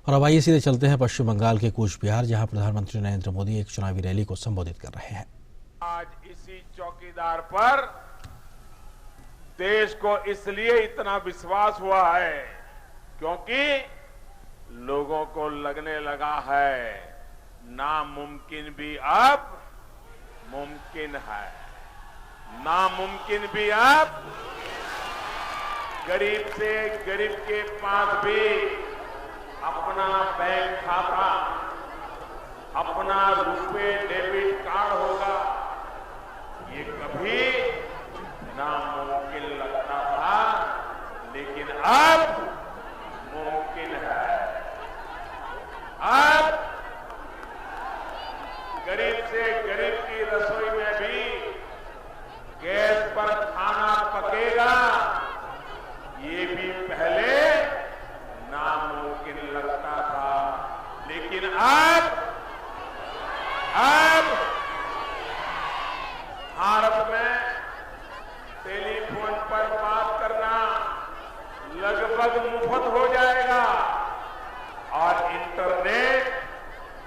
और अब आइए सीधे चलते हैं पश्चिम बंगाल के कूच बिहार, जहां प्रधानमंत्री नरेंद्र मोदी एक चुनावी रैली को संबोधित कर रहे हैं। आज इसी चौकीदार पर देश को इसलिए इतना विश्वास हुआ है क्योंकि लोगों को लगने लगा है नामुमकिन भी अब मुमकिन है। नामुमकिन भी अब गरीब से गरीब के पास भी अपना बैंक खाता, अपना रुपए डेबिट कार्ड होगा। ये कभी नामुमकिन लगता था, लेकिन अब मुमकिन है। अब गरीब से गरीब की रसोई में भी गैस पर खाना पकेगा, ये भी पहले नामुमकिन लगता था, लेकिन अब भारत में टेलीफोन पर बात करना लगभग मुफ्त हो जाएगा और इंटरनेट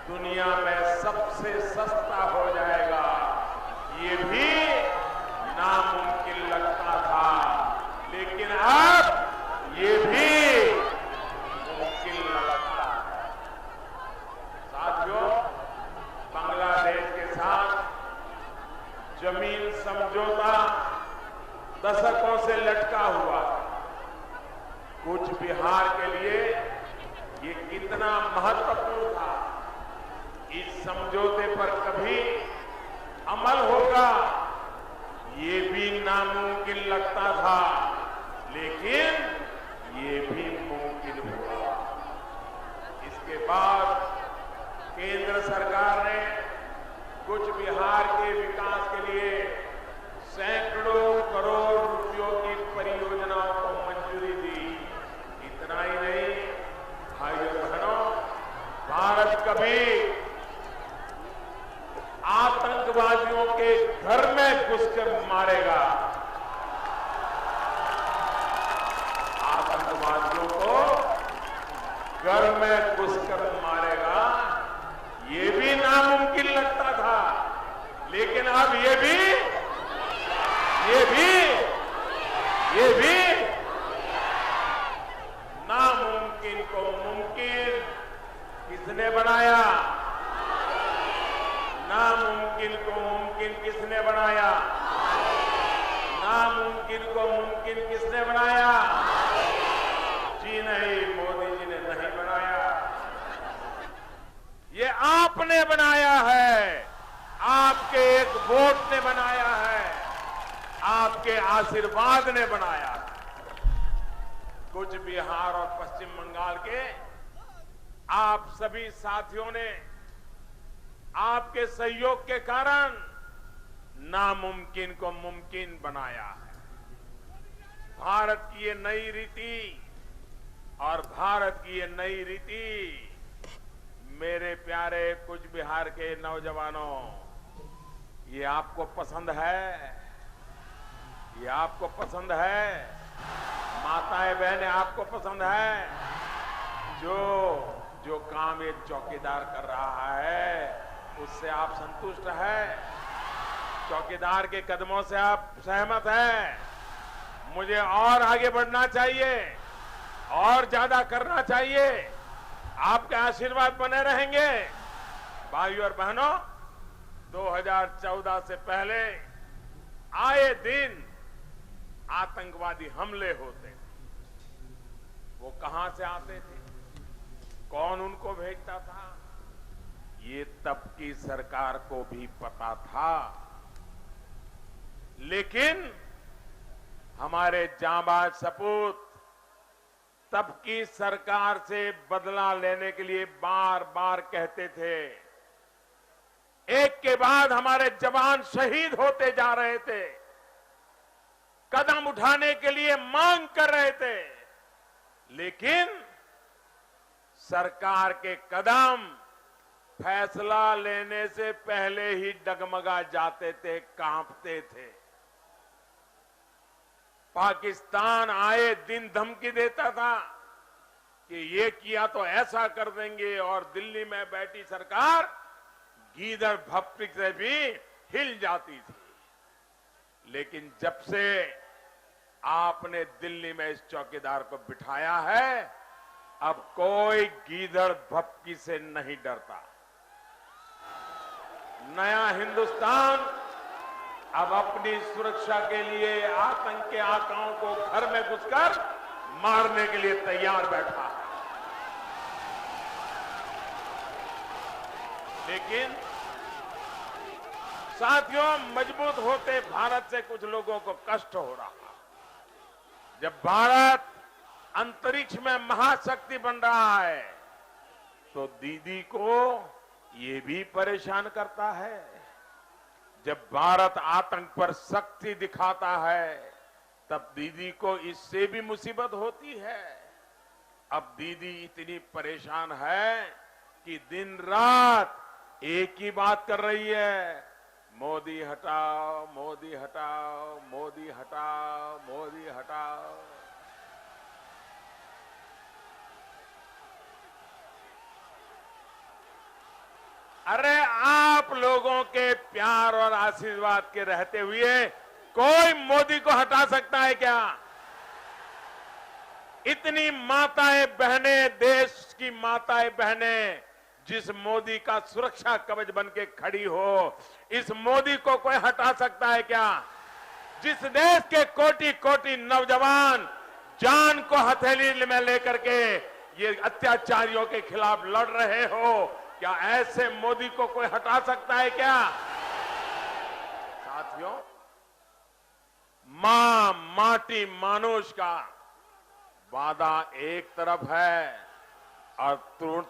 दुनिया में सबसे सस्ता हो जाएगा। ये भी नामुमकिन लगता था, लेकिन अब ये भी मुमकिन लगता है। साथियों, बांग्लादेश के साथ जमीन समझौता दशकों से लटका हुआ है। कूच बिहार के लिए ये कितना महत्वपूर्ण था। इस समझौते पर कभी अमल होगा ये भी नामुमकिन लगता था, लेकिन ये भी मुमकिन हुआ। इसके बाद केंद्र सरकार ने कूच बिहार के विकास के लिए सैकड़ों करोड़ रुपयों की परियोजनाओं को मंजूरी दी। इतना ही नहीं भाइयों बहनों, भारत कभी आतंकवादियों के घर में घुसकर मारेगा। आतंकवादियों को घर में घुसकर मारेगा, ये भी नामुमकिन लगता था, लेकिन अब ये भी नामुमकिन को मुमकिन किसने बनाया? नामुमकिन को मुमकिन किसने बनाया? नामुमकिन को मुमकिन किसने बनाया? जी नहीं, मोदी जी ने नहीं बनाया। ये आपने बनाया है, आपके एक वोट ने बनाया है, आपके आशीर्वाद ने बनाया है। कूच बिहार और पश्चिम बंगाल के आप सभी साथियों ने आपके सहयोग के कारण नामुमकिन को मुमकिन बनाया है। भारत की ये नई रीति और भारत की ये नई रीति मेरे प्यारे कूच बिहार के नौजवानों, ये आपको पसंद है? ये आपको पसंद है? माताएं बहनें आपको पसंद है? जो काम एक चौकीदार कर रहा है उससे आप संतुष्ट हैं? चौकीदार के कदमों से आप सहमत हैं? मुझे और आगे बढ़ना चाहिए, और ज्यादा करना चाहिए। आपके आशीर्वाद बने रहेंगे। भाइयों और बहनों, 2014 से पहले आए दिन आतंकवादी हमले होते थे। वो कहां से आते थे? कौन उनको भेजता था? ये तब की सरकार को भी पता था, लेकिन हमारे जांबाज सपूत तब की सरकार से बदला लेने के लिए बार बार कहते थे। एक के बाद हमारे जवान शहीद होते जा रहे थे, कदम उठाने के लिए मांग कर रहे थे, लेकिन सरकार के कदम फैसला लेने से पहले ही डगमगा जाते थे, कांपते थे। पाकिस्तान आए दिन धमकी देता था कि ये किया तो ऐसा कर देंगे और दिल्ली में बैठी सरकार गीदड़ भपटी से भी हिल जाती थी। लेकिन जब से आपने दिल्ली में इस चौकीदार को बिठाया है, अब कोई गीदड़ भपकी से नहीं डरता। नया हिंदुस्तान अब अपनी सुरक्षा के लिए आतंक के आकाओं को घर में घुसकर मारने के लिए तैयार बैठा है। लेकिन साथियों, मजबूत होते भारत से कुछ लोगों को कष्ट हो रहा। जब भारत अंतरिक्ष में महाशक्ति बन रहा है तो दीदी को ये भी परेशान करता है। जब भारत आतंक पर शक्ति दिखाता है तब दीदी को इससे भी मुसीबत होती है। अब दीदी इतनी परेशान है कि दिन रात एक ही बात कर रही है, मोदी हटाओ, मोदी हटाओ, मोदी हटाओ, मोदी हटाओ। अरे आप लोगों के प्यार और आशीर्वाद के रहते हुए कोई मोदी को हटा सकता है क्या? इतनी माताएं बहनें, देश की माताएं बहनें जिस मोदी का सुरक्षा कवच बन के खड़ी हो, इस मोदी को कोई हटा सकता है क्या? जिस देश के कोटि कोटि नौजवान जान को हथेली में लेकर के ये अत्याचारियों के खिलाफ लड़ रहे हो, क्या ऐसे मोदी को कोई हटा सकता है क्या? साथियों, मां माटी मानुष का वादा एक तरफ है और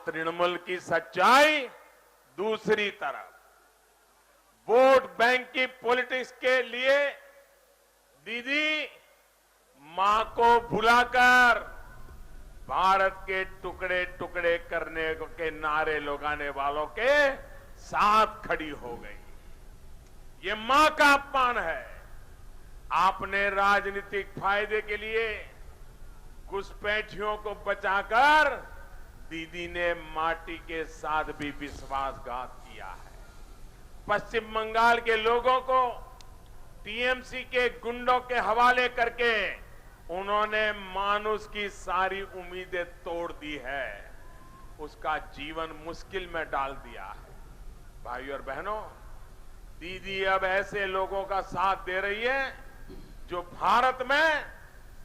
तृणमूल की सच्चाई दूसरी तरफ। वोट बैंक की पॉलिटिक्स के लिए दीदी मां को भुलाकर भारत के टुकड़े टुकड़े करने के नारे लगाने वालों के साथ खड़ी हो गई। ये मां का अपमान है। आपने राजनीतिक फायदे के लिए घुसपैठियों को बचाकर दीदी ने माटी के साथ भी विश्वासघात किया है। पश्चिम बंगाल के लोगों को टीएमसी के गुंडों के हवाले करके उन्होंने मानुष की सारी उम्मीदें तोड़ दी है, उसका जीवन मुश्किल में डाल दिया है। भाइयों और बहनों, दीदी अब ऐसे लोगों का साथ दे रही है जो भारत में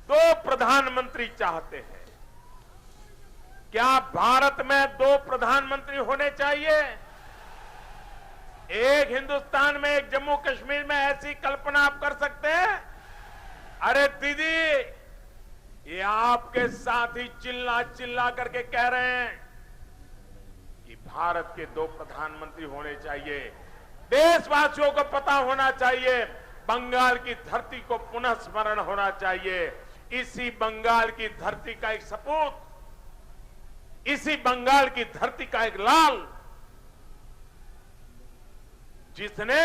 2 प्रधानमंत्री चाहते हैं। क्या भारत में 2 प्रधानमंत्री होने चाहिए? एक हिंदुस्तान में, एक जम्मू कश्मीर में, ऐसी कल्पना आप कर सकते हैं? अरे दीदी, ये आपके साथी चिल्ला चिल्ला करके कह रहे हैं कि भारत के 2 प्रधानमंत्री होने चाहिए। देशवासियों को पता होना चाहिए, बंगाल की धरती को पुनः स्मरण होना चाहिए। इसी बंगाल की धरती का एक सपूत, इसी बंगाल की धरती का एक लाल, जिसने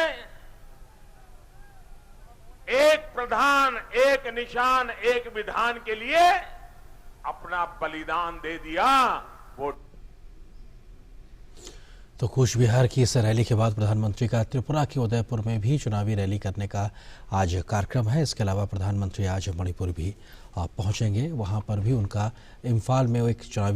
एक प्रधान, एक निशान, एक विधान के लिए अपना बलिदान दे दिया। वो तो कूच बिहार की इस रैली के बाद प्रधानमंत्री का त्रिपुरा के उदयपुर में भी चुनावी रैली करने का आज कार्यक्रम है। इसके अलावा प्रधानमंत्री आज मणिपुर भी पहुंचेंगे, वहां पर भी उनका इम्फाल में एक चुनावी